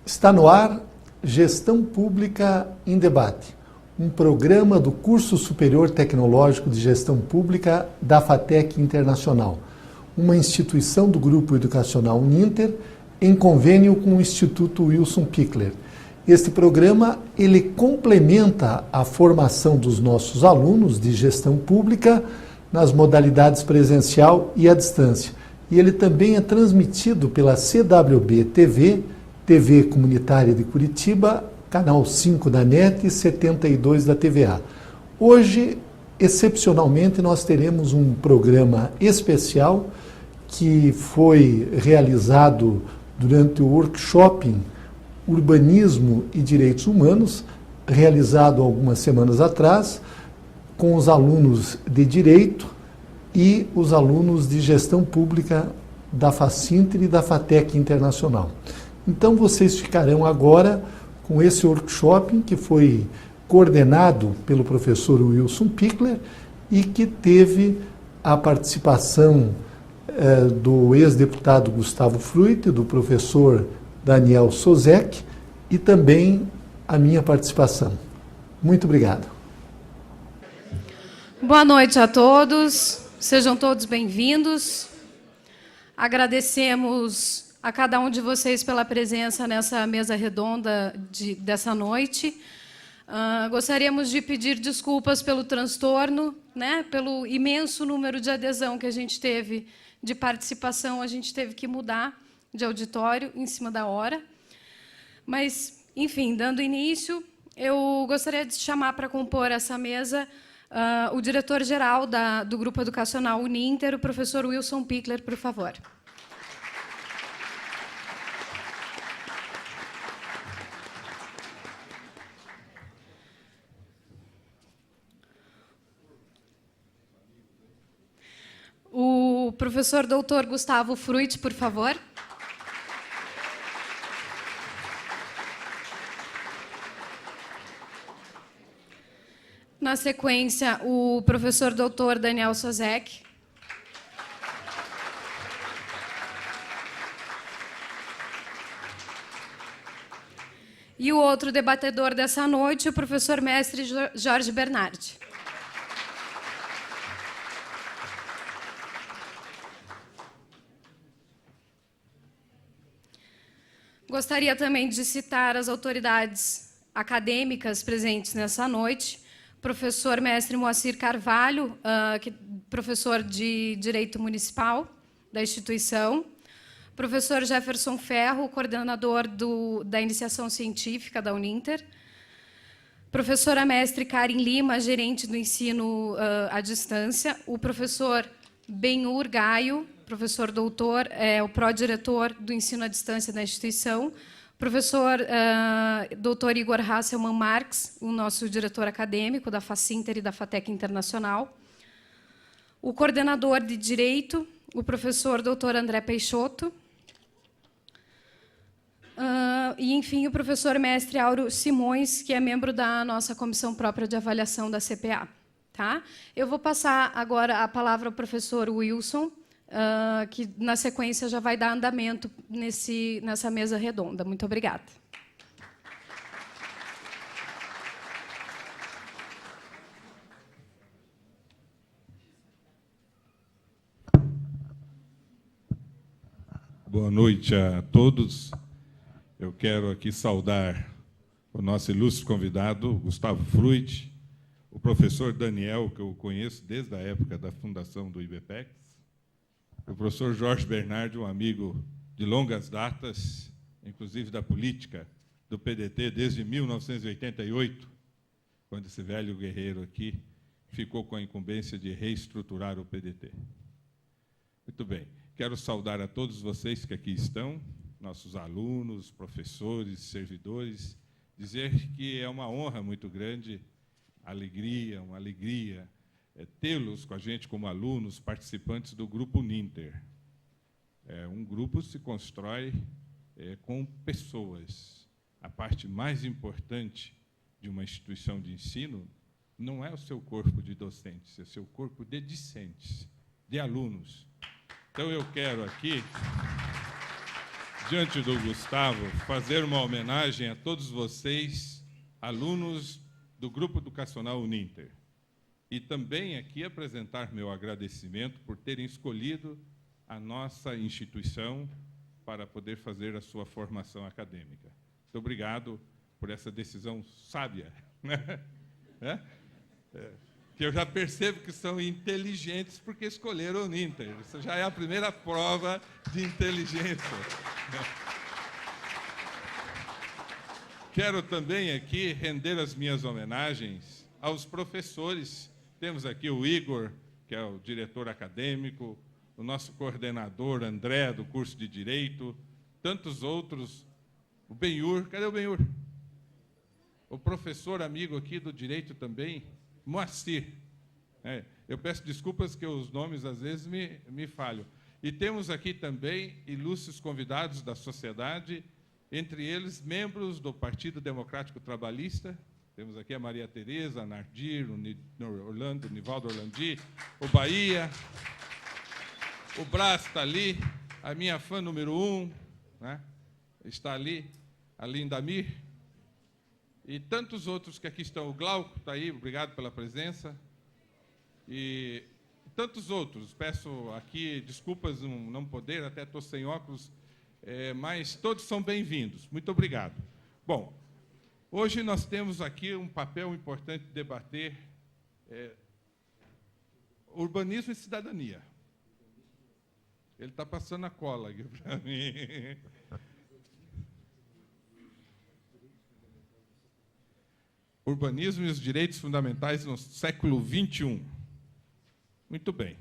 Está no ar Gestão Pública em Debate, um programa do Curso Superior Tecnológico de Gestão Pública da FATEC Internacional, uma instituição do Grupo Educacional Uninter, em convênio com o Instituto Wilson Pickler. Este programa, ele complementa a formação dos nossos alunos de gestão pública nas modalidades presencial e à distância. E ele também é transmitido pela CWB TV, TV Comunitária de Curitiba, canal 5 da NET e 72 da TVA. Hoje, excepcionalmente, nós teremos um programa especial que foi realizado durante o workshop Urbanismo e Direitos Humanos, realizado algumas semanas atrás, com os alunos de Direito e os alunos de Gestão Pública da Facinter e da FATEC Internacional. Então, vocês ficarão agora com esse workshop que foi coordenado pelo professor Wilson Pickler e que teve a participação do ex-deputado Gustavo Fruit, do professor Daniel Sozek e também a minha participação. Muito obrigado. Boa noite a todos, sejam todos bem-vindos. Agradecemos a cada um de vocês pela presença nessa mesa redonda dessa noite. Gostaríamos de pedir desculpas pelo transtorno, pelo imenso número de adesão que a gente teve de participação, a gente teve que mudar de auditório em cima da hora. Mas, enfim, dando início, eu gostaria de chamar para compor essa mesa o diretor-geral do Grupo Educacional Uninter, o professor Wilson Pickler, por favor. O professor doutor Gustavo Fruit, por favor. Na sequência, o professor doutor Daniel Sozek. E o outro debatedor dessa noite, o professor mestre Jorge Bernardi. Gostaria também de citar as autoridades acadêmicas presentes nessa noite. Professor mestre Moacir Carvalho, professor de Direito Municipal da instituição. Professor Jefferson Ferro, coordenador da Iniciação Científica da Uninter. Professora mestre Karen Lima, gerente do ensino à distância. O professor Benhur Gaio, professor doutor, o pró-diretor do ensino à distância da instituição. Professor doutor Igor Hasselmann Marx, o nosso diretor acadêmico da Facinter e da FATEC Internacional. O coordenador de Direito, o professor doutor André Peixoto. E, enfim, o professor mestre Auro Simões, que é membro da nossa comissão própria de avaliação da CPA. Tá? Eu vou passar agora a palavra ao professor Wilson, que, na sequência, já vai dar andamento nessa mesa redonda. Muito obrigada. Boa noite a todos. Eu quero aqui saudar o nosso ilustre convidado, Gustavo Fruit, o professor Daniel, que eu conheço desde a época da fundação do IBPEX, o professor Jorge Bernardi, um amigo de longas datas, inclusive da política do PDT, desde 1988, quando esse velho guerreiro aqui ficou com a incumbência de reestruturar o PDT. Muito bem. Quero saudar a todos vocês que aqui estão, nossos alunos, professores, servidores, dizer que é uma honra muito grande, uma alegria tê-los com a gente como alunos, participantes do Grupo Uninter. Um grupo se constrói com pessoas. A parte mais importante de uma instituição de ensino não é o seu corpo de docentes, é o seu corpo de discentes, de alunos. Então, eu quero aqui diante do Gustavo, fazer uma homenagem a todos vocês, alunos do Grupo Educacional Uninter. E também aqui apresentar meu agradecimento por terem escolhido a nossa instituição para poder fazer a sua formação acadêmica. Muito obrigado por essa decisão sábia, né? Que eu já percebo que são inteligentes porque escolheram o Uninter. Isso já é a primeira prova de inteligência. Quero também aqui render as minhas homenagens aos professores. Temos aqui o Igor, que é o diretor acadêmico, o nosso coordenador André, do curso de Direito, tantos outros, o Benhur, cadê o Benhur? O professor amigo aqui do Direito também, Moacir. Eu peço desculpas que os nomes às vezes me falham. E temos aqui também ilustres convidados da sociedade, entre eles membros do Partido Democrático Trabalhista. Temos aqui a Maria Tereza, a Nardir, o Nivaldo Orlandi, o Bahia, o Brás está ali, a minha fã número 1, né, está ali, a Lindamir, e tantos outros que aqui estão. O Glauco está aí, obrigado pela presença. E tantos outros. Peço aqui desculpas não poder, até estou sem óculos, mas todos são bem-vindos. Muito obrigado. Bom, hoje nós temos aqui um papel importante de debater urbanismo e cidadania. Ele está passando a cola aqui para mim. Urbanismo e os direitos fundamentais no século XXI. Muito bem.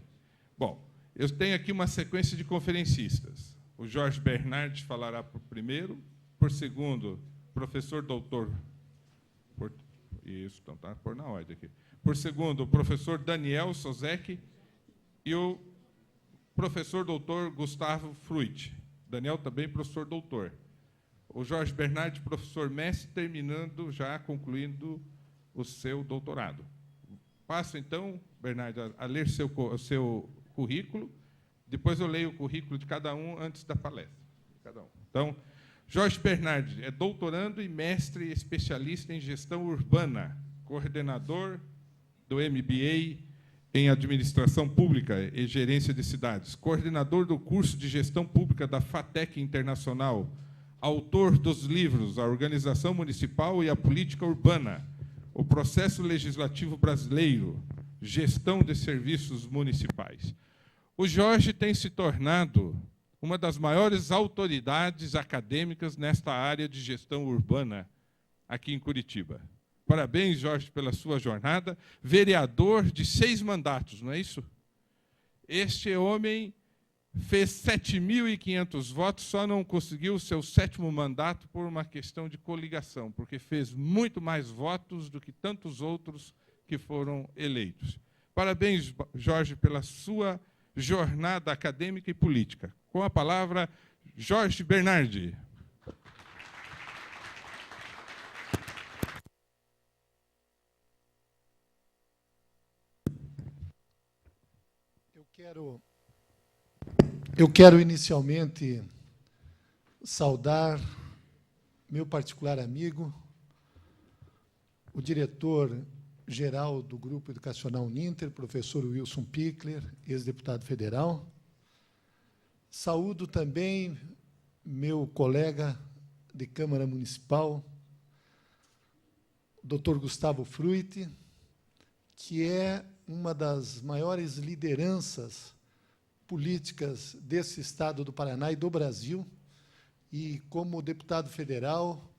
Bom, eu tenho aqui uma sequência de conferencistas. O Jorge Bernardi falará por primeiro, por segundo, professor doutor... Isso, então está por na ordem aqui. Por segundo, o professor Daniel Sozek e o professor doutor Gustavo Fruit. Daniel também professor doutor. O Jorge Bernardi, professor mestre, terminando, já concluindo o seu doutorado. Passo, então, Bernardi, a ler o seu currículo. Depois eu leio o currículo de cada um antes da palestra. Então, Jorge Bernardi é doutorando e mestre especialista em gestão urbana, coordenador do MBA em Administração Pública e Gerência de Cidades, coordenador do curso de Gestão Pública da FATEC Internacional, autor dos livros A Organização Municipal e a Política Urbana, O Processo Legislativo Brasileiro, Gestão de Serviços Municipais. O Jorge tem se tornado uma das maiores autoridades acadêmicas nesta área de gestão urbana aqui em Curitiba. Parabéns, Jorge, pela sua jornada. Vereador de 6 mandatos, não é isso? Este homem fez 7.500 votos, só não conseguiu o seu 7º mandato por uma questão de coligação, porque fez muito mais votos do que tantos outros que foram eleitos. Parabéns, Jorge, pela sua jornada acadêmica e política. Com a palavra, Jorge Bernardi. Eu quero inicialmente saudar meu particular amigo, o diretor-geral do Grupo Educacional Uninter, professor Wilson Pichler, ex-deputado federal. Saúdo também meu colega de Câmara Municipal, Dr. Gustavo Fruit, que é uma das maiores lideranças políticas desse estado do Paraná e do Brasil, e como deputado federal,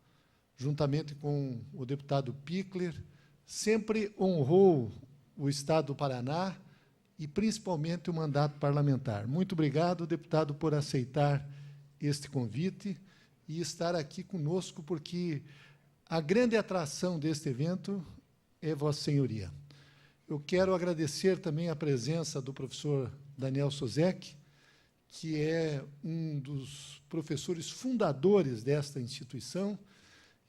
juntamente com o deputado Pichler, sempre honrou o estado do Paraná e, principalmente, o mandato parlamentar. Muito obrigado, deputado, por aceitar este convite e estar aqui conosco, porque a grande atração deste evento é Vossa Senhoria. Eu quero agradecer também a presença do professor Daniel Sozek, que é um dos professores fundadores desta instituição,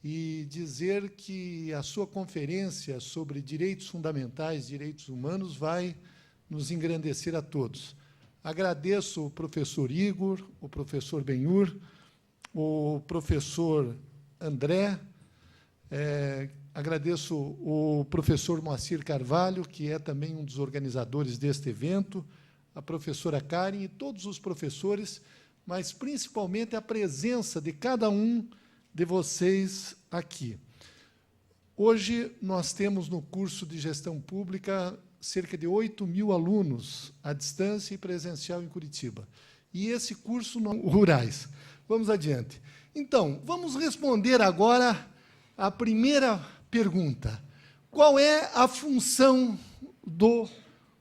e dizer que a sua conferência sobre direitos fundamentais, direitos humanos, vai nos engrandecer a todos. Agradeço o professor Igor, o professor Benhur, o professor André, agradeço o professor Moacir Carvalho, que é também um dos organizadores deste evento, a professora Karen e todos os professores, mas principalmente a presença de cada um de vocês aqui. Hoje, nós temos no curso de Gestão Pública cerca de 8.000 alunos à distância e presencial em Curitiba. E esse curso rurais. Vamos adiante. Então, vamos responder agora a primeira pergunta. Qual é a função do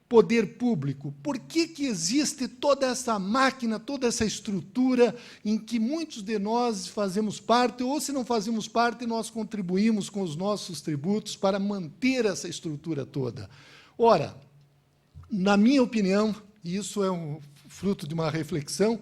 poder público? Por que existe toda essa máquina, toda essa estrutura em que muitos de nós fazemos parte, ou se não fazemos parte, nós contribuímos com os nossos tributos para manter essa estrutura toda? Ora, na minha opinião, e isso é um fruto de uma reflexão,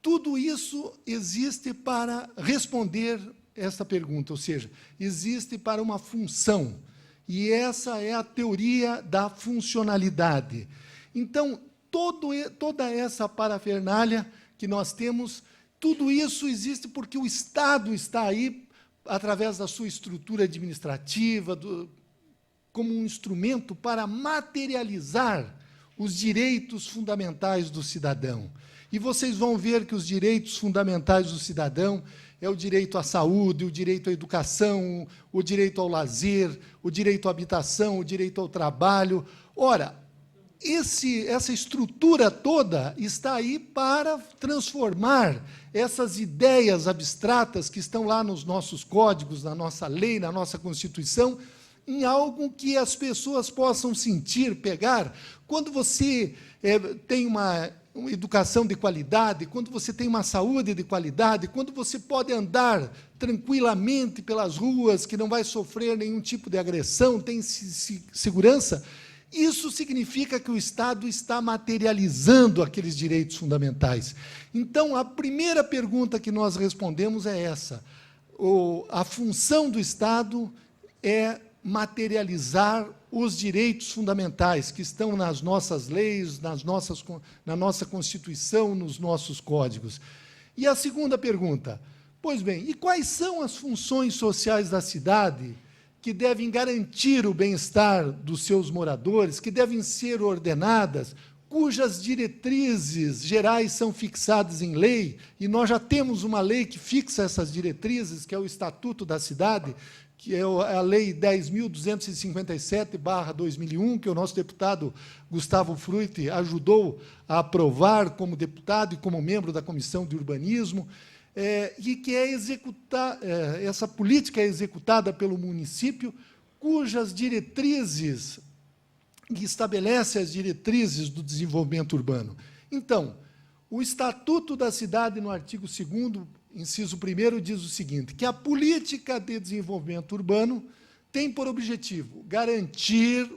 tudo isso existe para responder essa pergunta, ou seja, existe para uma função. E essa é a teoria da funcionalidade. Então, toda essa parafernália que nós temos, tudo isso existe porque o Estado está aí, através da sua estrutura administrativa, como um instrumento para materializar os direitos fundamentais do cidadão. E vocês vão ver que os direitos fundamentais do cidadão é o direito à saúde, o direito à educação, o direito ao lazer, o direito à habitação, o direito ao trabalho. Ora, essa estrutura toda está aí para transformar essas ideias abstratas que estão lá nos nossos códigos, na nossa lei, na nossa Constituição, em algo que as pessoas possam sentir, pegar. Quando você tem uma educação de qualidade, quando você tem uma saúde de qualidade, quando você pode andar tranquilamente pelas ruas, que não vai sofrer nenhum tipo de agressão, tem segurança, isso significa que o Estado está materializando aqueles direitos fundamentais. Então, a primeira pergunta que nós respondemos é essa. A função do Estado é materializar os direitos fundamentais que estão nas nossas leis, na nossa Constituição, nos nossos códigos. E a segunda pergunta, pois bem, e quais são as funções sociais da cidade que devem garantir o bem-estar dos seus moradores, que devem ser ordenadas, cujas diretrizes gerais são fixadas em lei, e nós já temos uma lei que fixa essas diretrizes, que é o Estatuto da Cidade, que é a Lei 10.257/2001, que o nosso deputado Gustavo Fruit ajudou a aprovar como deputado e como membro da Comissão de Urbanismo, e que essa política é executada pelo município, cujas diretrizes, que estabelece as diretrizes do desenvolvimento urbano. Então, o Estatuto da Cidade, no artigo 2º, inciso 1º, diz o seguinte, que a política de desenvolvimento urbano tem por objetivo garantir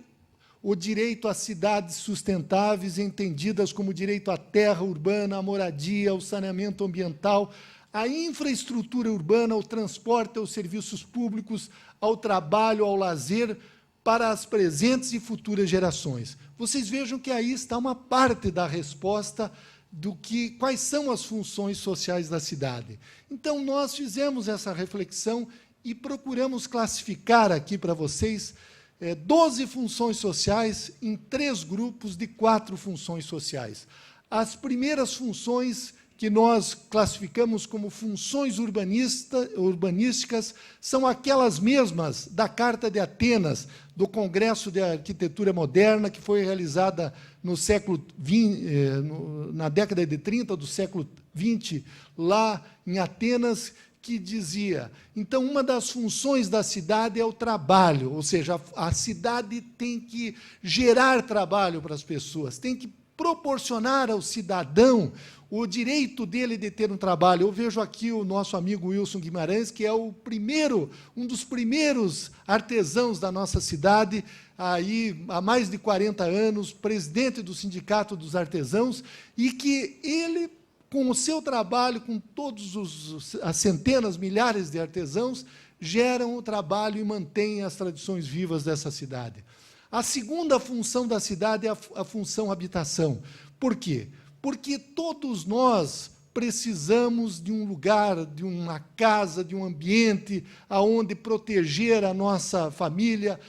o direito a cidades sustentáveis, entendidas como direito à terra urbana, à moradia, ao saneamento ambiental, à infraestrutura urbana, ao transporte, aos serviços públicos, ao trabalho, ao lazer, para as presentes e futuras gerações. Vocês vejam que aí está uma parte da resposta quais são as funções sociais da cidade. Então, nós fizemos essa reflexão e procuramos classificar aqui para vocês 12 funções sociais em 3 grupos de 4 funções sociais. As primeiras funções que nós classificamos como funções urbanísticas são aquelas mesmas da Carta de Atenas, do Congresso de Arquitetura Moderna, que foi realizada no século XX, na década de 30 do século XX, lá em Atenas, que dizia, então, uma das funções da cidade é o trabalho, ou seja, a cidade tem que gerar trabalho para as pessoas, tem que proporcionar ao cidadão o direito dele de ter um trabalho. Eu vejo aqui o nosso amigo Wilson Guimarães, que é um dos primeiros artesãos da nossa cidade, aí, há mais de 40 anos, presidente do Sindicato dos Artesãos, e que ele, com o seu trabalho, com todas as centenas, milhares de artesãos, geram o trabalho e mantêm as tradições vivas dessa cidade. A segunda função da cidade é a função habitação. Por quê? Porque todos nós precisamos de um lugar, de uma casa, de um ambiente aonde proteger a nossa família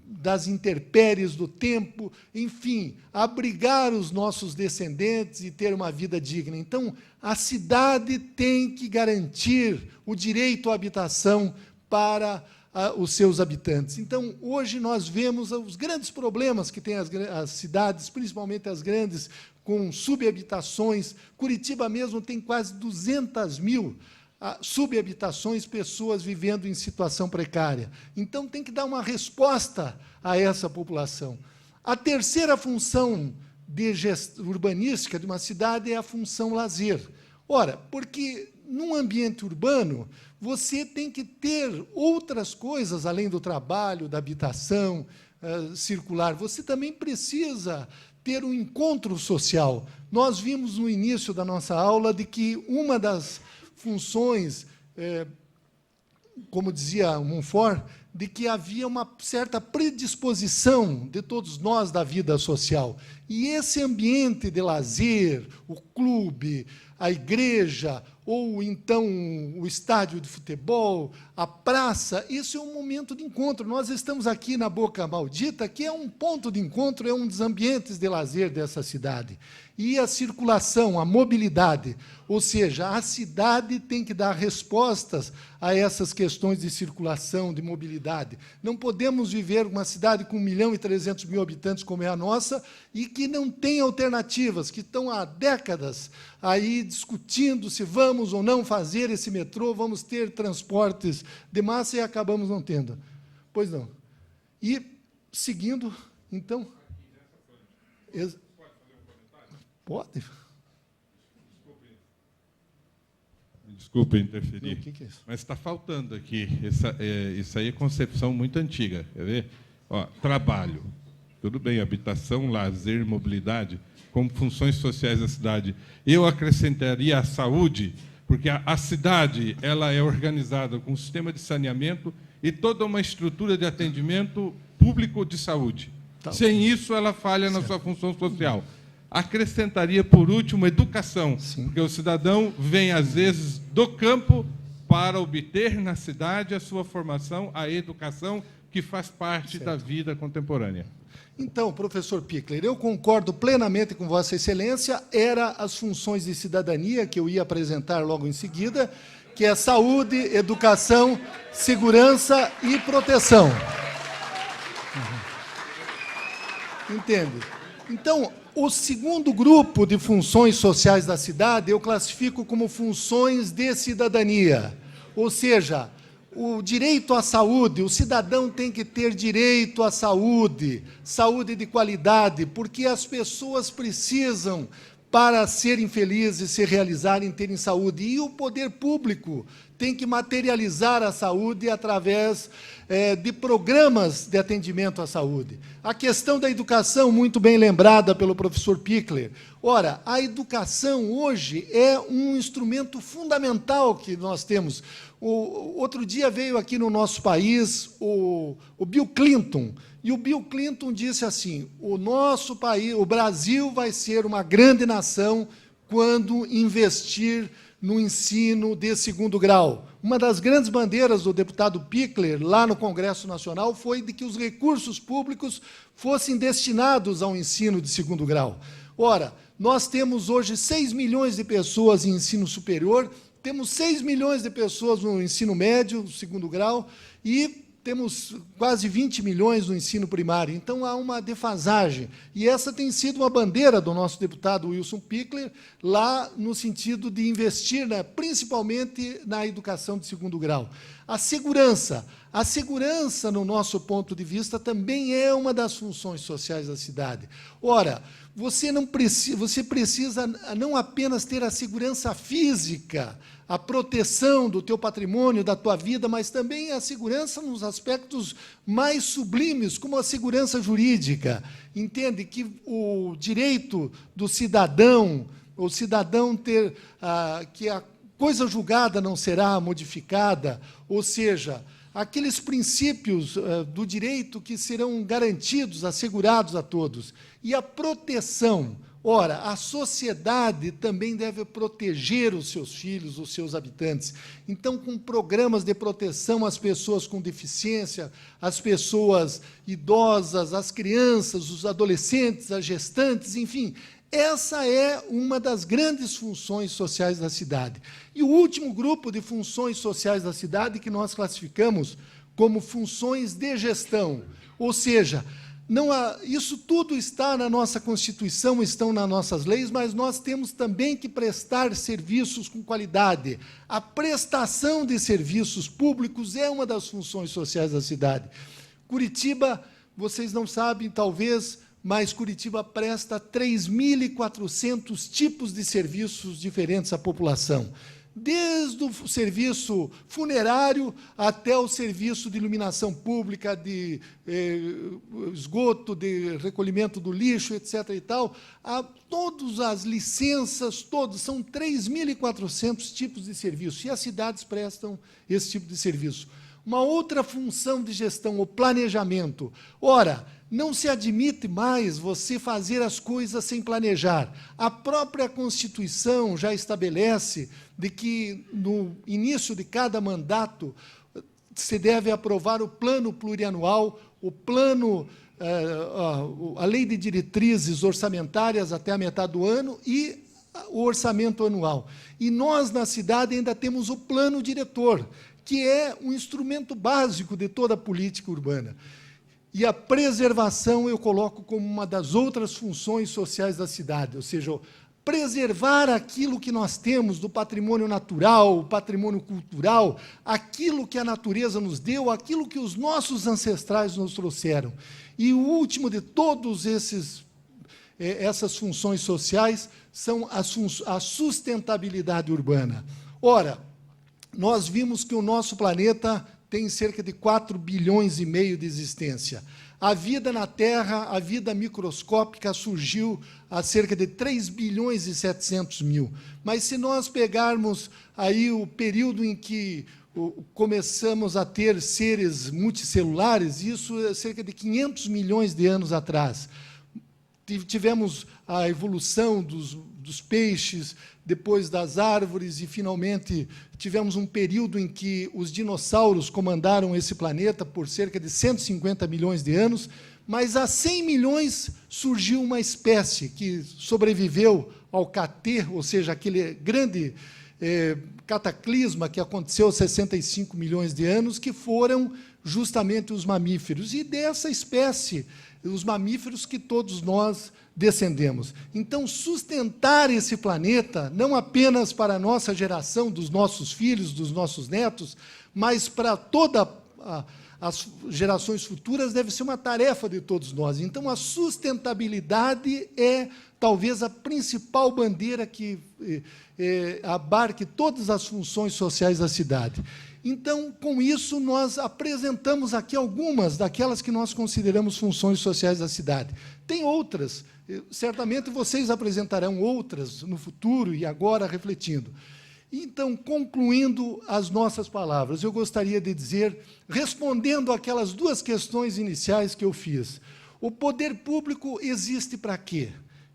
das intempéries do tempo, enfim, abrigar os nossos descendentes e ter uma vida digna. Então, a cidade tem que garantir o direito à habitação para os seus habitantes. Então, hoje nós vemos os grandes problemas que têm as cidades, principalmente as grandes, com subhabitações. Curitiba mesmo tem quase 200 mil subhabitações, pessoas vivendo em situação precária. Então, tem que dar uma resposta a essa população. A terceira função urbanística de uma cidade é a função lazer. Ora, porque num ambiente urbano, você tem que ter outras coisas, além do trabalho, da habitação circular. Você também precisa ter um encontro social. Nós vimos no início da nossa aula de que uma das funções, como dizia Montfort, de que havia uma certa predisposição de todos nós da vida social. E esse ambiente de lazer, o clube, a igreja, ou então o estádio de futebol, a praça, isso é um momento de encontro. Nós estamos aqui na Boca Maldita, que é um ponto de encontro, é um dos ambientes de lazer dessa cidade. E a circulação, a mobilidade, ou seja, a cidade tem que dar respostas a essas questões de circulação, de mobilidade. Não podemos viver uma cidade com 1.300.000 habitantes, como é a nossa, e que não tem alternativas, que estão há décadas aí discutindo se vamos ou não fazer esse metrô, vamos ter transportes de massa e acabamos não tendo. Pois não. E, seguindo, então... Pode. Desculpe interferir, Não, que é isso? mas está faltando aqui. Isso aí é concepção muito antiga. Quer ver? Ó, trabalho. Tudo bem, habitação, lazer, mobilidade, como funções sociais da cidade. Eu acrescentaria a saúde, porque a cidade ela é organizada com um sistema de saneamento e toda uma estrutura de atendimento público de saúde. Tá. Sem isso, ela falha na sua função social. Acrescentaria, por último, educação, sim, porque o cidadão vem, às vezes, do campo para obter na cidade a sua formação, a educação, que faz parte da vida contemporânea. Então, professor Pichler, eu concordo plenamente com Vossa Excelência, era as funções de cidadania que eu ia apresentar logo em seguida, que é saúde, educação, segurança e proteção. Entende? Então, o segundo grupo de funções sociais da cidade eu classifico como funções de cidadania, ou seja, o direito à saúde, o cidadão tem que ter direito à saúde, saúde de qualidade, porque as pessoas precisam, para serem felizes, se realizarem, terem saúde. E o poder público tem que materializar a saúde através de programas de atendimento à saúde. A questão da educação, muito bem lembrada pelo professor Pichler. Ora, a educação hoje é um instrumento fundamental que nós temos. Outro dia veio aqui no nosso país o Bill Clinton, e o Bill Clinton disse assim, o nosso país, o Brasil vai ser uma grande nação quando investir no ensino de segundo grau. Uma das grandes bandeiras do deputado Pichler, lá no Congresso Nacional, foi de que os recursos públicos fossem destinados ao ensino de segundo grau. Ora, nós temos hoje 6 milhões de pessoas em ensino superior, temos 6 milhões de pessoas no ensino médio, segundo grau, e temos quase 20 milhões no ensino primário. Então, há uma defasagem. E essa tem sido uma bandeira do nosso deputado Wilson Pichler, lá no sentido de investir, principalmente na educação de segundo grau. A segurança, no nosso ponto de vista, também é uma das funções sociais da cidade. Ora, você precisa não apenas ter a segurança física, a proteção do teu patrimônio, da tua vida, mas também a segurança nos aspectos mais sublimes, como a segurança jurídica. Entende que o direito do cidadão, o cidadão ter que a coisa julgada não será modificada, ou seja, aqueles princípios do direito que serão garantidos, assegurados a todos. E a proteção, Ora, a sociedade também deve proteger os seus filhos, os seus habitantes. Então, com programas de proteção às pessoas com deficiência, às pessoas idosas, às crianças, os adolescentes, as gestantes, enfim, essa é uma das grandes funções sociais da cidade. E o último grupo de funções sociais da cidade que nós classificamos como funções de gestão, ou seja, isso tudo está na nossa Constituição, estão nas nossas leis, mas nós temos também que prestar serviços com qualidade. A prestação de serviços públicos é uma das funções sociais da cidade. Curitiba, vocês não sabem, talvez, mas Curitiba presta 3.400 tipos de serviços diferentes à população. Desde o serviço funerário até o serviço de iluminação pública, de esgoto, de recolhimento do lixo, etc. e tal, todas as licenças, são 3.400 tipos de serviço, e as cidades prestam esse tipo de serviço. Uma outra função de gestão, o planejamento. Ora, não se admite mais você fazer as coisas sem planejar. A própria Constituição já estabelece de que, no início de cada mandato, se deve aprovar o plano plurianual, o plano, a lei de diretrizes orçamentárias até a metade do ano e o orçamento anual. E nós, na cidade, ainda temos o plano diretor, que é um instrumento básico de toda a política urbana. E a preservação eu coloco como uma das outras funções sociais da cidade, ou seja, preservar aquilo que nós temos do patrimônio natural, o patrimônio cultural, aquilo que a natureza nos deu, aquilo que os nossos ancestrais nos trouxeram. E o último de todos essas funções sociais são a sustentabilidade urbana. Ora, nós vimos que o nosso planeta tem cerca de 4,5 bilhões de existência. A vida na Terra, a vida microscópica, surgiu há cerca de 3,7 bilhões. Mas, se nós pegarmos aí o período em que começamos a ter seres multicelulares, isso é cerca de 500 milhões de anos atrás. Tivemos a evolução dos peixes, depois das árvores, e, finalmente, tivemos um período em que os dinossauros comandaram esse planeta por cerca de 150 milhões de anos, mas há 100 milhões surgiu uma espécie que sobreviveu ao Catê, ou seja, aquele grande cataclisma que aconteceu há 65 milhões de anos, que foram justamente os mamíferos. E dessa espécie, os mamíferos que todos nós descendemos. Então, sustentar esse planeta, não apenas para a nossa geração, dos nossos filhos, dos nossos netos, mas para todas as gerações futuras, deve ser uma tarefa de todos nós. Então, a sustentabilidade é talvez a principal bandeira que abarque todas as funções sociais da cidade. Então, com isso, nós apresentamos aqui algumas daquelas que nós consideramos funções sociais da cidade. Tem outras, certamente vocês apresentarão outras no futuro e agora refletindo. Então, concluindo as nossas palavras, eu gostaria de dizer, respondendo aquelas duas questões iniciais que eu fiz, o poder público existe para quê?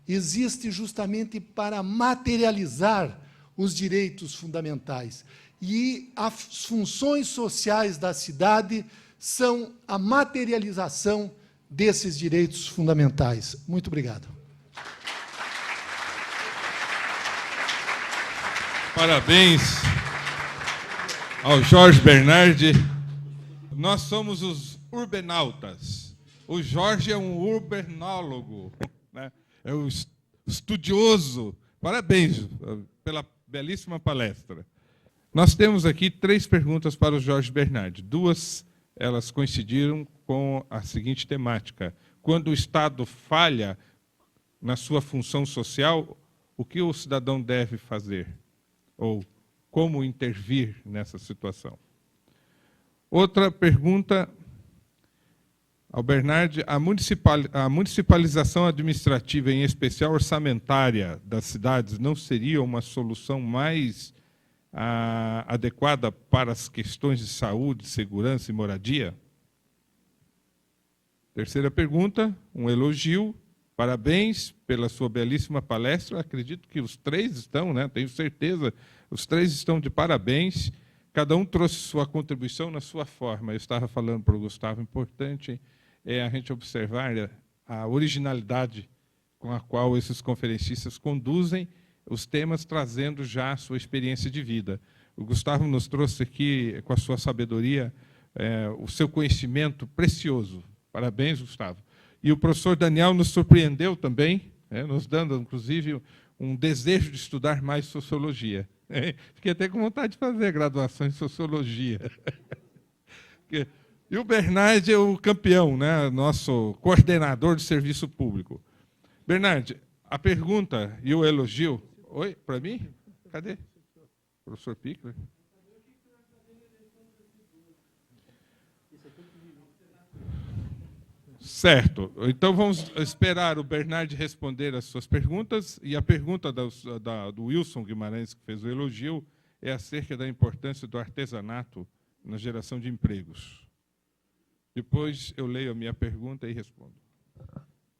Existe justamente para materializar os direitos fundamentais. E as funções sociais da cidade são a materialização desses direitos fundamentais. Muito obrigado. Parabéns ao Jorge Bernardi. Nós somos os urbanautas. O Jorge é um urbanólogo, né? É um estudioso. Parabéns pela belíssima palestra. Nós temos aqui 3 perguntas para o Jorge Bernardi. 2, elas coincidiram com a seguinte temática. Quando o Estado falha na sua função social, o que o cidadão deve fazer? Ou como intervir nessa situação? Outra pergunta ao Bernardi: a municipalização administrativa, em especial orçamentária, das cidades, não seria uma solução mais adequada para as questões de saúde, segurança e moradia? Terceira pergunta, um elogio: Parabéns pela sua belíssima palestra. Acredito que os três estão, né? Tenho certeza, os três estão de parabéns. Cada um trouxe sua contribuição na sua forma. Eu estava falando para o Gustavo, importante é a gente observar a originalidade com a qual esses conferencistas conduzem os temas, trazendo já a sua experiência de vida. O Gustavo nos trouxe aqui, com a sua sabedoria, o seu conhecimento precioso. Parabéns, Gustavo. E o professor Daniel nos surpreendeu também, nos dando, inclusive, um desejo de estudar mais sociologia. Fiquei até com vontade de fazer a graduação em sociologia. E o Bernard é o campeão, né? Nosso coordenador de serviço público. Bernard, a pergunta e o elogio... Oi, para mim? Cadê? Professor Pickler? Certo. Então, vamos esperar o Bernard responder as suas perguntas. E a pergunta do Wilson Guimarães, que fez o elogio, é acerca da importância do artesanato na geração de empregos. Depois eu leio a minha pergunta e respondo.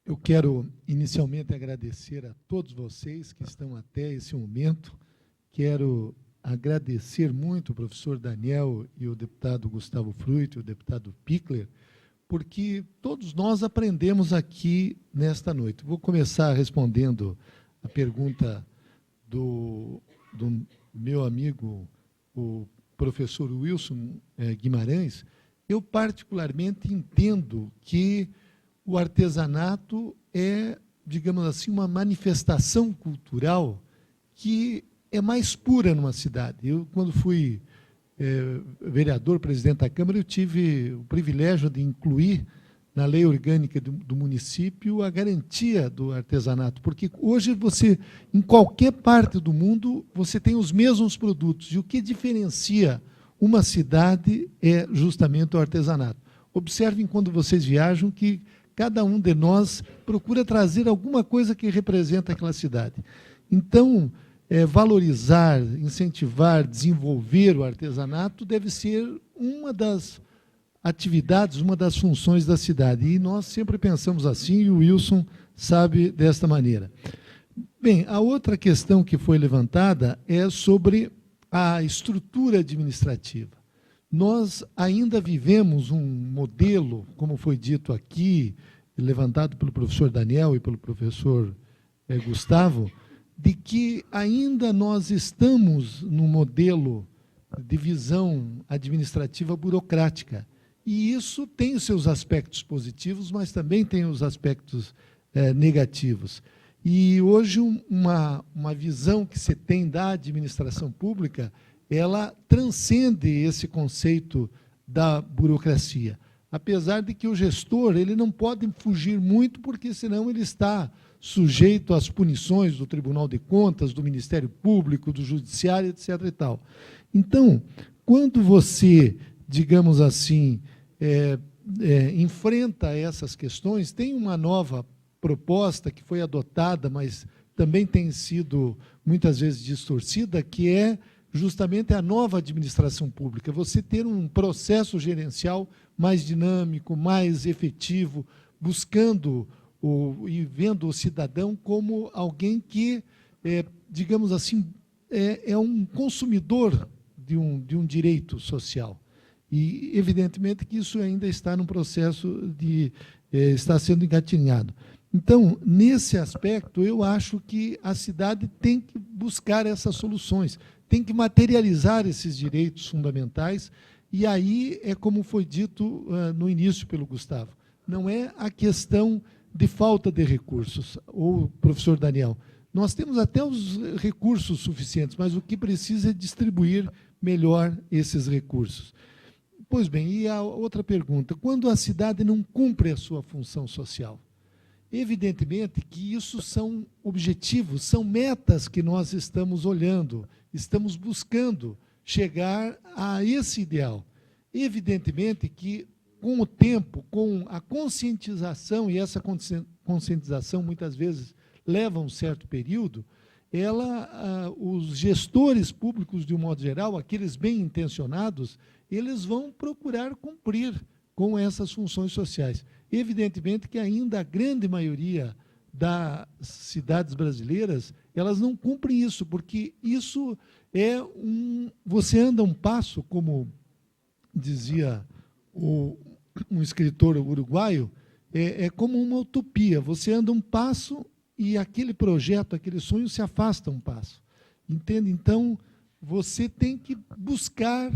Eu quero, inicialmente, agradecer a todos vocês que estão até esse momento. Quero agradecer muito o professor Daniel e o deputado Gustavo Fruit e o deputado Pickler, porque todos nós aprendemos aqui nesta noite. Vou começar respondendo a pergunta do meu amigo, o professor Wilson Guimarães. Eu, particularmente, entendo que o artesanato é, digamos assim, uma manifestação cultural que é mais pura numa cidade. Eu, quando fui vereador, presidente da Câmara, eu tive o privilégio de incluir na lei orgânica do município a garantia do artesanato, porque hoje você, em qualquer parte do mundo, você tem os mesmos produtos, e o que diferencia uma cidade é justamente o artesanato. Observem, quando vocês viajam, que cada um de nós procura trazer alguma coisa que representa aquela cidade. Então, valorizar, incentivar, desenvolver o artesanato deve ser uma das atividades, uma das funções da cidade. E nós sempre pensamos assim, e o Wilson sabe desta maneira. Bem, a outra questão que foi levantada é sobre a estrutura administrativa. Nós ainda vivemos um modelo, como foi dito aqui, levantado pelo professor Daniel e pelo professor Gustavo, de que ainda nós estamos num modelo de visão administrativa burocrática. E isso tem os seus aspectos positivos, mas também tem os aspectos negativos. E hoje uma visão que se tem da administração pública, ela transcende esse conceito da burocracia. Apesar de que o gestor ele não pode fugir muito, porque senão ele está sujeito às punições do Tribunal de Contas, do Ministério Público, do Judiciário, etc. e tal. Então, quando você, digamos assim, enfrenta essas questões, tem uma nova proposta que foi adotada, mas também tem sido muitas vezes distorcida, que é justamente a nova administração pública. Você ter um processo gerencial mais dinâmico, mais efetivo, buscando e vendo o cidadão como alguém que, digamos assim, é um consumidor de um direito social. E, evidentemente, que isso ainda está num processo de está sendo engatinhado. Então, nesse aspecto, eu acho que a cidade tem que buscar essas soluções, tem que materializar esses direitos fundamentais, e aí é como foi dito no início pelo Gustavo, não é a questão de falta de recursos, ou professor Daniel, nós temos até os recursos suficientes, mas o que precisa é distribuir melhor esses recursos. Pois bem, e a outra pergunta, quando a cidade não cumpre a sua função social? Evidentemente que isso são objetivos, são metas que nós estamos olhando, estamos buscando chegar a esse ideal. Evidentemente que, com o tempo, com a conscientização, e essa conscientização muitas vezes leva um certo período, os gestores públicos, de um modo geral, aqueles bem intencionados, eles vão procurar cumprir com essas funções sociais. Evidentemente que ainda a grande maioria das cidades brasileiras, elas não cumprem isso, porque isso é você anda um passo, como dizia um escritor uruguaio, é como uma utopia. Você anda um passo e aquele projeto, aquele sonho se afasta um passo. Entende? Então, você tem que buscar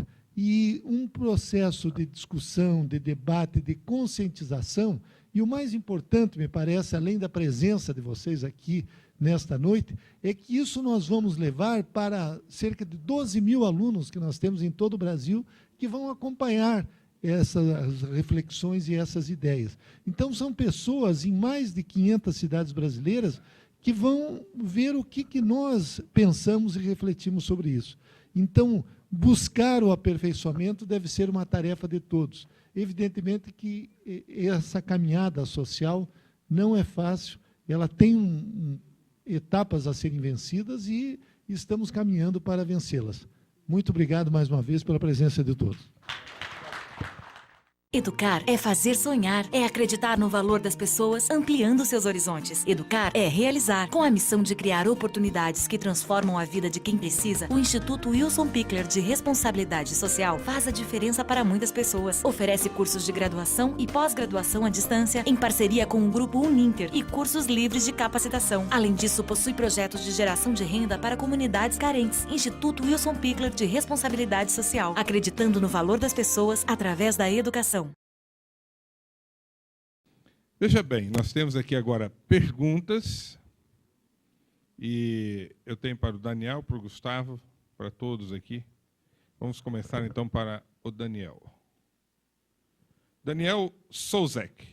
um processo de discussão, de debate, de conscientização. E o mais importante, me parece, além da presença de vocês aqui nesta noite, é que isso nós vamos levar para cerca de 12 mil alunos que nós temos em todo o Brasil, que vão acompanhar essas reflexões e essas ideias. Então, são pessoas em mais de 500 cidades brasileiras que vão ver o que nós pensamos e refletimos sobre isso. Então, buscar o aperfeiçoamento deve ser uma tarefa de todos. Evidentemente que essa caminhada social não é fácil, ela tem etapas a serem vencidas e estamos caminhando para vencê-las. Muito obrigado mais uma vez pela presença de todos. Educar é fazer sonhar, é acreditar no valor das pessoas, ampliando seus horizontes. Educar é realizar. Com a missão de criar oportunidades que transformam a vida de quem precisa, o Instituto Wilson Pickler de Responsabilidade Social faz a diferença para muitas pessoas. Oferece cursos de graduação e pós-graduação à distância, em parceria com o Grupo Uninter, e cursos livres de capacitação. Além disso, possui projetos de geração de renda para comunidades carentes. Instituto Wilson Pickler de Responsabilidade Social, acreditando no valor das pessoas através da educação. Veja bem, nós temos aqui agora perguntas, e eu tenho para o Daniel, para o Gustavo, para todos aqui. Vamos começar, então, para o Daniel. Daniel Souzek,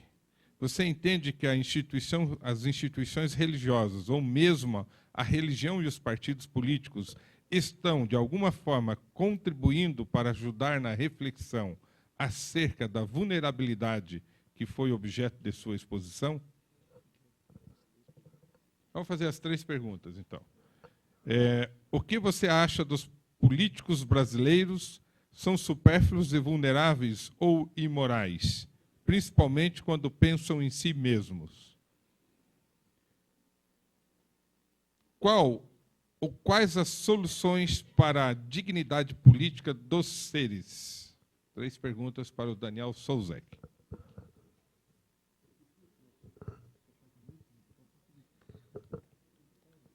você entende que as instituições religiosas, ou mesmo a religião e os partidos políticos, estão, de alguma forma, contribuindo para ajudar na reflexão acerca da vulnerabilidade que foi objeto de sua exposição? Vamos fazer as 3 perguntas, então. O que você acha dos políticos brasileiros? São supérfluos e vulneráveis ou imorais, principalmente quando pensam em si mesmos? Quais as soluções para a dignidade política dos seres? 3 perguntas para o Daniel Souzek.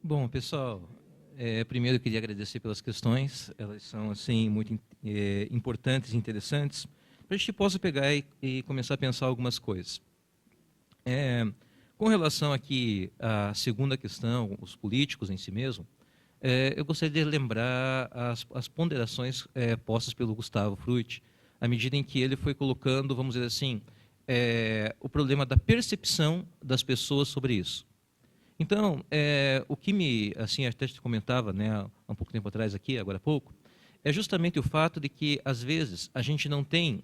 Bom, pessoal, primeiro eu queria agradecer pelas questões, elas são assim muito importantes e interessantes, para a gente possa pegar e começar a pensar algumas coisas. Com relação aqui à segunda questão, os políticos em si mesmo, eu gostaria de lembrar as ponderações postas pelo Gustavo Frutti, à medida em que ele foi colocando, vamos dizer assim, o problema da percepção das pessoas sobre isso. Então, o que assim, até te comentava, né, há um pouco tempo atrás aqui, agora há pouco, é justamente o fato de que, às vezes, a gente não tem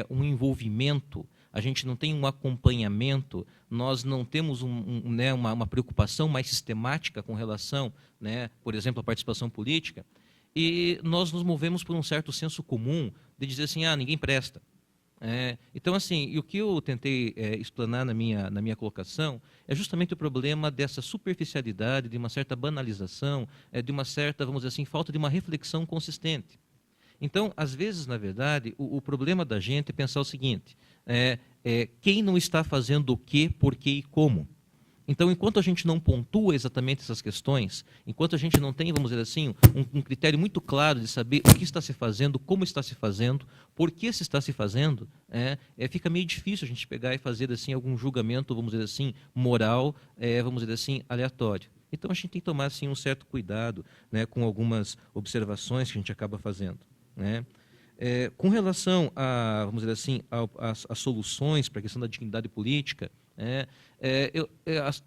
um envolvimento, a gente não tem um acompanhamento, nós não temos uma preocupação mais sistemática com relação, né, por exemplo, à participação política, e nós nos movemos por um certo senso comum de dizer assim, ninguém presta. Então, assim, e o que eu tentei explanar na minha colocação é justamente o problema dessa superficialidade, de uma certa banalização, de uma certa, vamos dizer assim, falta de uma reflexão consistente. Então, às vezes, na verdade, o problema da gente é pensar o seguinte, quem não está fazendo o quê, por quê e como? Então, enquanto a gente não pontua exatamente essas questões, enquanto a gente não tem, vamos dizer assim, um critério muito claro de saber o que está se fazendo, como está se fazendo, por que se está se fazendo, fica meio difícil a gente pegar e fazer assim, algum julgamento, vamos dizer assim, moral, vamos dizer assim, aleatório. Então, a gente tem que tomar assim, um certo cuidado, né, com algumas observações que a gente acaba fazendo, né? Com relação a, vamos dizer assim, as soluções para a questão da dignidade política,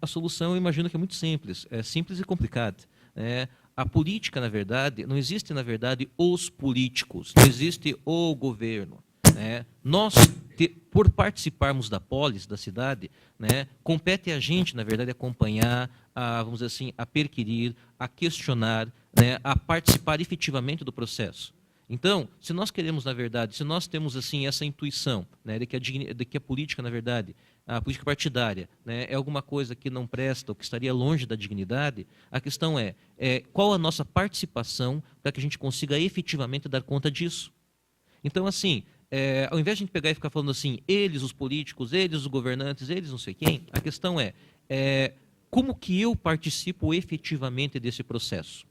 a solução eu imagino que é muito simples, simples e complicada. A política, na verdade, não existe, na verdade, os políticos, não existe o governo. Nós, por participarmos da polis, da cidade, compete a gente, na verdade, acompanhar, vamos dizer assim, a perquirir, a questionar, a participar efetivamente do processo. Então, se nós queremos, na verdade, se nós temos assim essa intuição, né, de que a política, na verdade, a política partidária, né, é alguma coisa que não presta ou que estaria longe da dignidade, a questão é qual a nossa participação para que a gente consiga efetivamente dar conta disso. Então, assim, ao invés de a gente pegar e ficar falando assim, eles, os políticos, eles, os governantes, eles, não sei quem, a questão é como que eu participo efetivamente desse processo.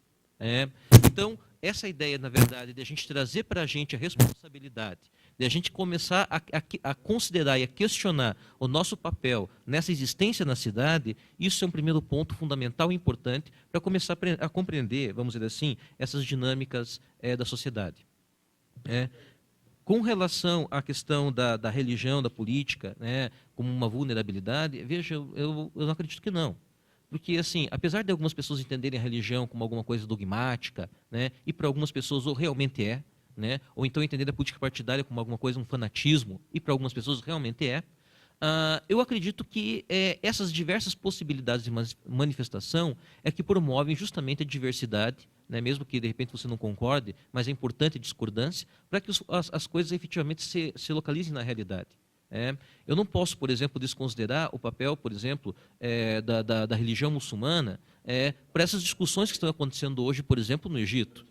Então, essa ideia, na verdade, de a gente trazer para a gente a responsabilidade, de a gente começar a considerar e a questionar o nosso papel nessa existência na cidade, isso é um primeiro ponto fundamental e importante para começar a compreender, vamos dizer assim, essas dinâmicas da sociedade. Com relação à questão da religião, da política, né, como uma vulnerabilidade, veja, eu não acredito que não. Porque, assim, apesar de algumas pessoas entenderem a religião como alguma coisa dogmática, né, e para algumas pessoas realmente é, né, ou então entender a política partidária como alguma coisa, um fanatismo, e para algumas pessoas realmente é, eu acredito que essas diversas possibilidades de manifestação é que promovem justamente a diversidade, né, mesmo que de repente você não concorde, mas é importante a discordância, para que as coisas efetivamente se localizem na realidade. Eu não posso, por exemplo, desconsiderar o papel, por exemplo, da religião muçulmana para essas discussões que estão acontecendo hoje, por exemplo, no Egito.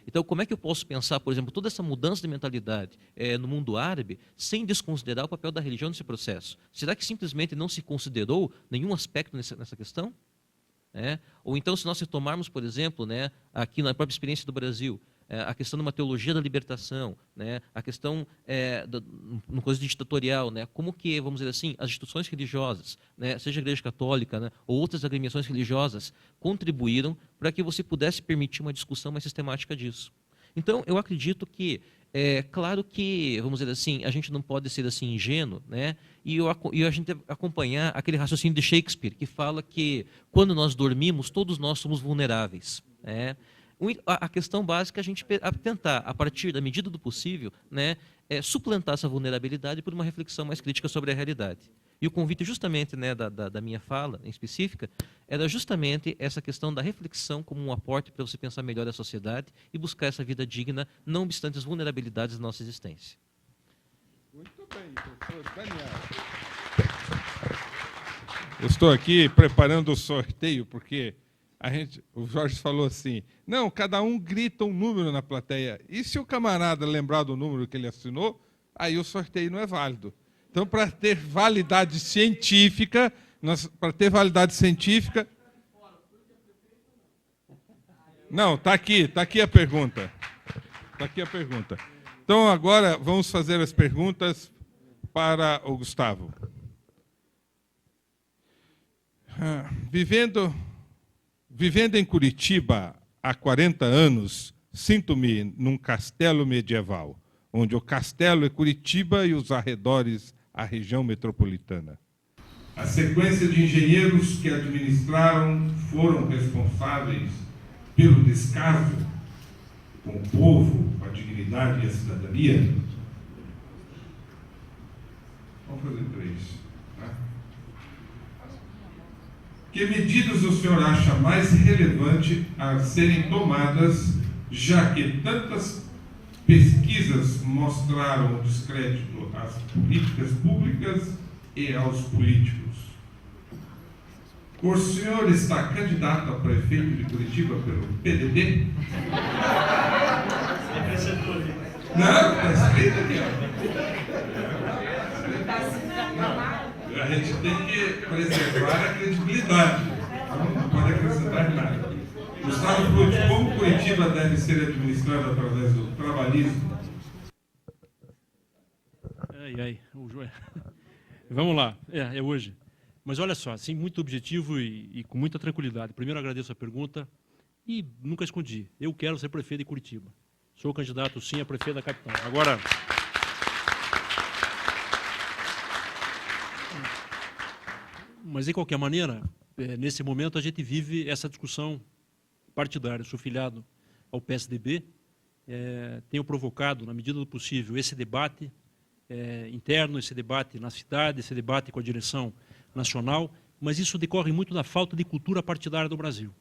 Então, como é que eu posso pensar, por exemplo, toda essa mudança de mentalidade no mundo árabe sem desconsiderar o papel da religião nesse processo? Será que simplesmente não se considerou nenhum aspecto nessa questão? Ou então, se nós retomarmos, por exemplo, aqui na própria experiência do Brasil, a questão de uma teologia da libertação, a questão no coisa ditatorial, como que, vamos dizer assim, as instituições religiosas, seja a Igreja Católica, ou outras agremiações religiosas, contribuíram para que você pudesse permitir uma discussão mais sistemática disso. Então, eu acredito que, claro que, vamos dizer assim, a gente não pode ser assim ingênuo, e a gente acompanhar aquele raciocínio de Shakespeare, que fala que quando nós dormimos, todos nós somos vulneráveis. A questão básica é a gente tentar, a partir da medida do possível, suplantar essa vulnerabilidade por uma reflexão mais crítica sobre a realidade. E o convite justamente da minha fala, em específica, era justamente essa questão da reflexão como um aporte para você pensar melhor a sociedade e buscar essa vida digna, não obstante as vulnerabilidades da nossa existência. Muito bem, professor Daniel. Eu estou aqui preparando o sorteio, porque o Jorge falou assim, não, cada um grita um número na plateia. E se o camarada lembrar do número que ele assinou, aí o sorteio não é válido. Então, para ter validade científica, Não, está aqui a pergunta. Está aqui a pergunta. Então, agora vamos fazer as perguntas para o Gustavo. Vivendo em Curitiba há 40 anos, sinto-me num castelo medieval, onde o castelo é Curitiba e os arredores a região metropolitana. A sequência de engenheiros que administraram foram responsáveis pelo descaso com o povo, com a dignidade e a cidadania. Vamos fazer 3. Que medidas o senhor acha mais relevante a serem tomadas, já que tantas pesquisas mostraram o descrédito às políticas públicas e aos políticos? O senhor está candidato a prefeito de Curitiba pelo PDT? Não, está escrito aqui. A gente tem que preservar a credibilidade. Não pode acrescentar nada. Gustavo Frutti, como Curitiba deve ser administrada através do trabalhismo? Vamos lá, é hoje. Mas olha só, assim, muito objetivo e com muita tranquilidade. Primeiro, agradeço a pergunta e nunca escondi. Eu quero ser prefeito de Curitiba. Sou candidato, sim, a prefeito da capital. Agora, mas, de qualquer maneira, nesse momento a gente vive essa discussão partidária. Eu sou filiado ao PSDB, tenho provocado, na medida do possível, esse debate interno, esse debate na cidade, esse debate com a direção nacional, mas isso decorre muito da falta de cultura partidária do Brasil.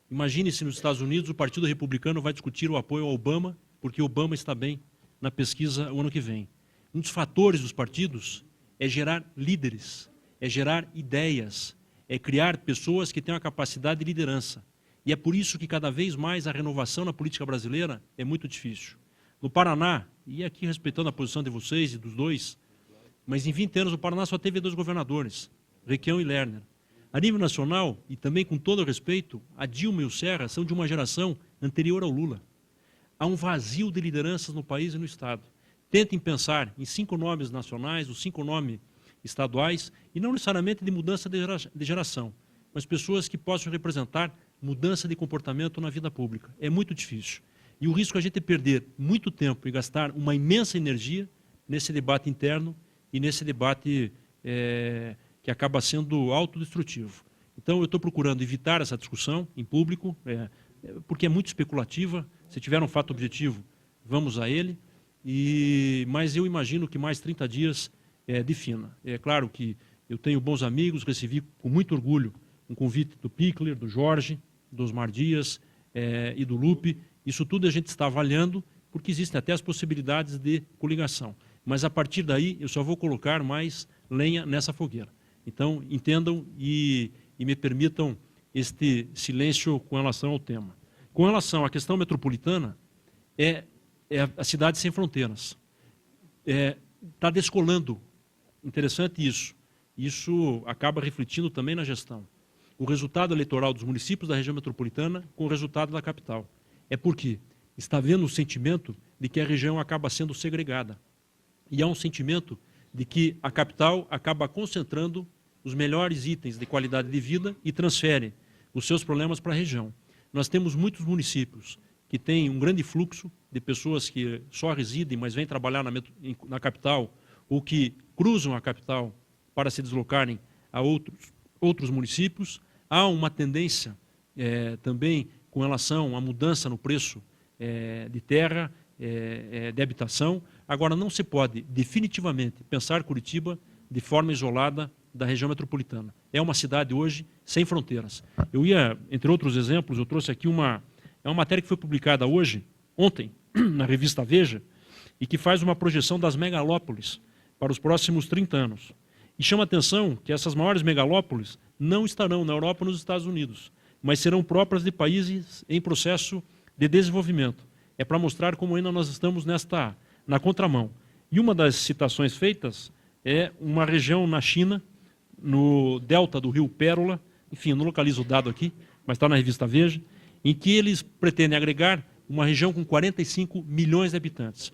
Imagine se nos Estados Unidos o Partido Republicano vai discutir o apoio ao Obama porque Obama está bem na pesquisa o ano que vem. Um dos fatores dos partidos é gerar líderes, é gerar ideias, é criar pessoas que tenham a capacidade de liderança. E é por isso que cada vez mais a renovação na política brasileira é muito difícil. No Paraná, e aqui respeitando a posição de vocês e dos dois, mas em 20 anos o Paraná só teve 2 governadores, Requião e Lerner. A nível nacional, e também com todo o respeito, a Dilma e o Serra são de uma geração anterior ao Lula. Há um vazio de lideranças no país e no Estado. Tentem pensar em 5 nomes nacionais, os 5 nomes estaduais, e não necessariamente de mudança de geração, mas pessoas que possam representar mudança de comportamento na vida pública. É muito difícil. E o risco é a gente perder muito tempo e gastar uma imensa energia nesse debate interno e nesse debate que acaba sendo autodestrutivo. Então, eu estou procurando evitar essa discussão em público, porque é muito especulativa. Se tiver um fato objetivo, vamos a ele. Mas eu imagino que mais 30 dias defina. É claro que eu tenho bons amigos, recebi com muito orgulho um convite do Pichler, do Jorge, do Osmar Dias e do Lupe. Isso tudo a gente está avaliando, porque existem até as possibilidades de coligação. Mas, a partir daí, eu só vou colocar mais lenha nessa fogueira. Então, entendam e me permitam este silêncio com relação ao tema. Com relação à questão metropolitana, é a cidade sem fronteiras. Está descolando. Interessante isso. Isso acaba refletindo também na gestão. O resultado eleitoral dos municípios da região metropolitana com o resultado da capital. É porque está havendo um sentimento de que a região acaba sendo segregada. E há um sentimento de que a capital acaba concentrando os melhores itens de qualidade de vida e transfere os seus problemas para a região. Nós temos muitos municípios que têm um grande fluxo de pessoas que só residem, mas vêm trabalhar na capital, ou que cruzam a capital para se deslocarem a outros municípios. Há uma tendência também com relação à mudança no preço de terra, de habitação. Agora, não se pode definitivamente pensar Curitiba de forma isolada da região metropolitana. É uma cidade hoje sem fronteiras. Eu entre outros exemplos, eu trouxe aqui uma matéria que foi publicada ontem, na revista Veja, e que faz uma projeção das megalópolis para os próximos 30 anos. E chama a atenção que essas maiores megalópolis não estarão na Europa ou nos Estados Unidos, mas serão próprias de países em processo de desenvolvimento. É para mostrar como ainda nós estamos na contramão. E uma das citações feitas é uma região na China, no delta do rio Pérola, enfim, eu não localizo o dado aqui, mas está na revista Veja, em que eles pretendem agregar uma região com 45 milhões de habitantes.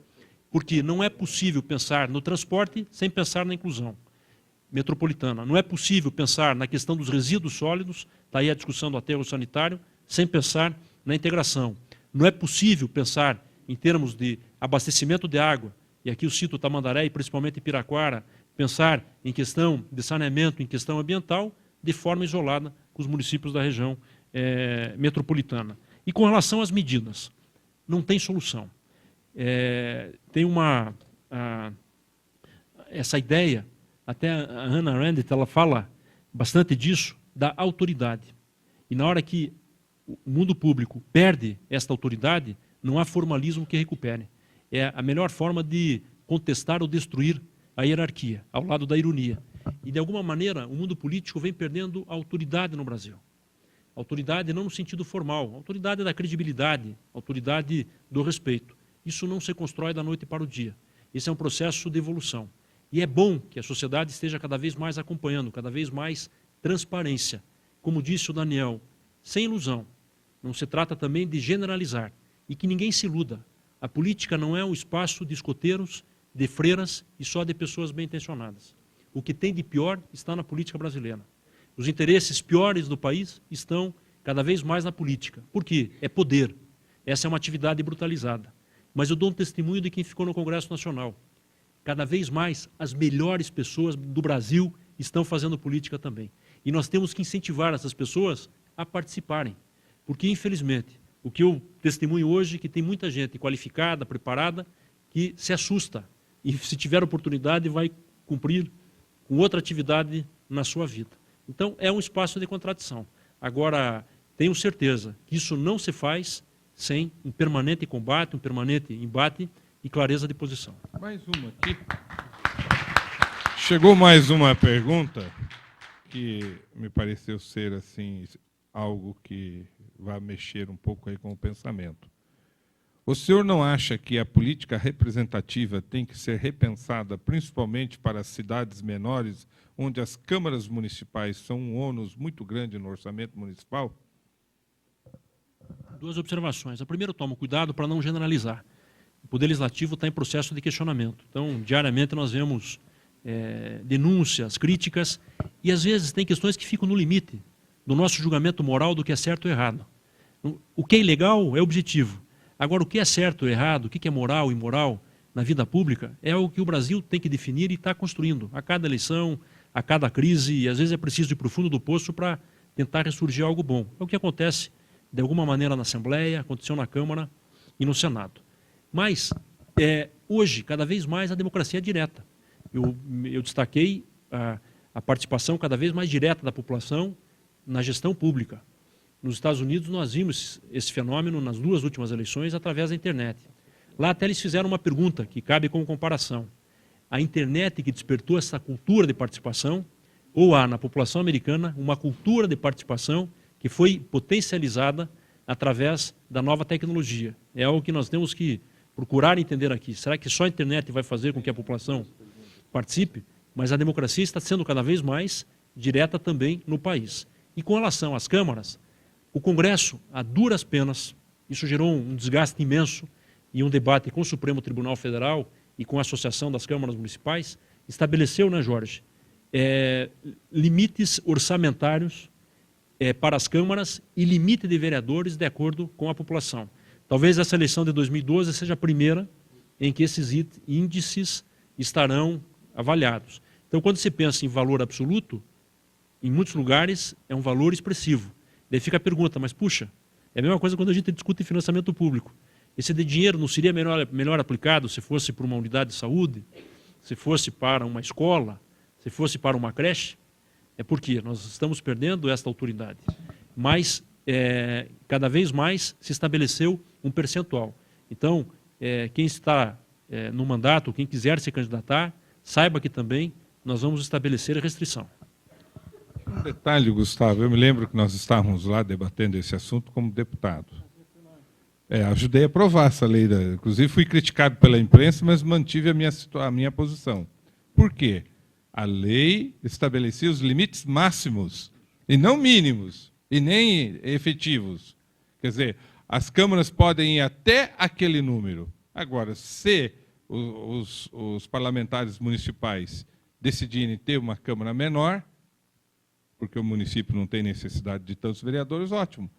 Porque não é possível pensar no transporte sem pensar na inclusão metropolitana. Não é possível pensar na questão dos resíduos sólidos, está aí a discussão do aterro sanitário, sem pensar na integração. Não é possível pensar em termos de abastecimento de água, e aqui eu cito Tamandaré e principalmente Piraquara, pensar em questão de saneamento, em questão ambiental, de forma isolada com os municípios da região metropolitana. E com relação às medidas, não tem solução. Tem essa ideia, até a Hannah Arendt, ela fala bastante disso, da autoridade. E na hora que o mundo público perde esta autoridade, não há formalismo que recupere. É a melhor forma de contestar ou destruir a hierarquia, ao lado da ironia. E, de alguma maneira, o mundo político vem perdendo a autoridade no Brasil. Autoridade não no sentido formal, autoridade da credibilidade, autoridade do respeito. Isso não se constrói da noite para o dia. Esse é um processo de evolução. E é bom que a sociedade esteja cada vez mais acompanhando, cada vez mais transparência. Como disse o Daniel, sem ilusão. Não se trata também de generalizar. E que ninguém se iluda. A política não é um espaço de escoteiros, de freiras e só de pessoas bem intencionadas. O que tem de pior está na política brasileira. Os interesses piores do país estão cada vez mais na política. Por quê? É poder. Essa é uma atividade brutalizada. Mas eu dou um testemunho de quem ficou no Congresso Nacional. Cada vez mais as melhores pessoas do Brasil estão fazendo política também. E nós temos que incentivar essas pessoas a participarem. Porque, infelizmente, o que eu testemunho hoje é que tem muita gente qualificada, preparada, que se assusta e, se tiver oportunidade, vai cumprir com outra atividade na sua vida. Então, é um espaço de contradição. Agora, tenho certeza que isso não se faz sem um permanente combate, um permanente embate e clareza de posição. Mais uma aqui. Chegou mais uma pergunta que me pareceu ser assim algo que vai mexer um pouco aí com o pensamento. O senhor não acha que a política representativa tem que ser repensada principalmente para as cidades menores, onde as câmaras municipais são um ônus muito grande no orçamento municipal? Duas observações. A primeira, eu tomo cuidado para não generalizar. O Poder Legislativo está em processo de questionamento. Então, diariamente nós vemos denúncias, críticas, e às vezes tem questões que ficam no limite do nosso julgamento moral do que é certo ou errado. O que é ilegal é objetivo. Agora, o que é certo ou errado, o que é moral e imoral na vida pública, é o que o Brasil tem que definir e está construindo. A cada eleição, a cada crise, e às vezes é preciso ir para o fundo do poço para tentar ressurgir algo bom. É o que acontece, de alguma maneira, na Assembleia, aconteceu na Câmara e no Senado. Mas, hoje, cada vez mais, a democracia é direta. Eu destaquei a participação cada vez mais direta da população na gestão pública. Nos Estados Unidos, nós vimos esse fenômeno nas 2 últimas eleições através da internet. Lá até eles fizeram uma pergunta que cabe como comparação. A internet que despertou essa cultura de participação, ou há na população americana uma cultura de participação que foi potencializada através da nova tecnologia. É algo que nós temos que procurar entender aqui. Será que só a internet vai fazer com que a população participe? Mas a democracia está sendo cada vez mais direta também no país. E com relação às câmaras, o Congresso, a duras penas, isso gerou um desgaste imenso e um debate com o Supremo Tribunal Federal e com a Associação das Câmaras Municipais, estabeleceu, né, Jorge, limites orçamentários para as câmaras e limite de vereadores de acordo com a população. Talvez essa eleição de 2012 seja a primeira em que esses índices estarão avaliados. Então, quando se pensa em valor absoluto, em muitos lugares é um valor expressivo. Daí fica a pergunta, mas puxa, é a mesma coisa quando a gente discute financiamento público. Esse dinheiro não seria melhor aplicado se fosse para uma unidade de saúde, se fosse para uma escola, se fosse para uma creche? É porque nós estamos perdendo esta autoridade. Mas, cada vez mais, se estabeleceu um percentual. Então, quem está no mandato, quem quiser se candidatar, saiba que também nós vamos estabelecer a restrição. Um detalhe, Gustavo, eu me lembro que nós estávamos lá debatendo esse assunto como deputado. Ajudei a aprovar essa lei, inclusive fui criticado pela imprensa, mas mantive a minha posição. Por quê? A lei estabelecia os limites máximos, e não mínimos, e nem efetivos. Quer dizer, as câmaras podem ir até aquele número. Agora, se os parlamentares municipais decidirem ter uma Câmara menor, porque o município não tem necessidade de tantos vereadores, ótimo.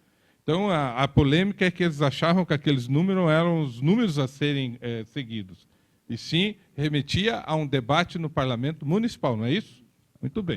Então, a polêmica é que eles achavam que aqueles números eram os números a serem seguidos. E sim, remetia a um debate no parlamento municipal, não é isso? Muito bem.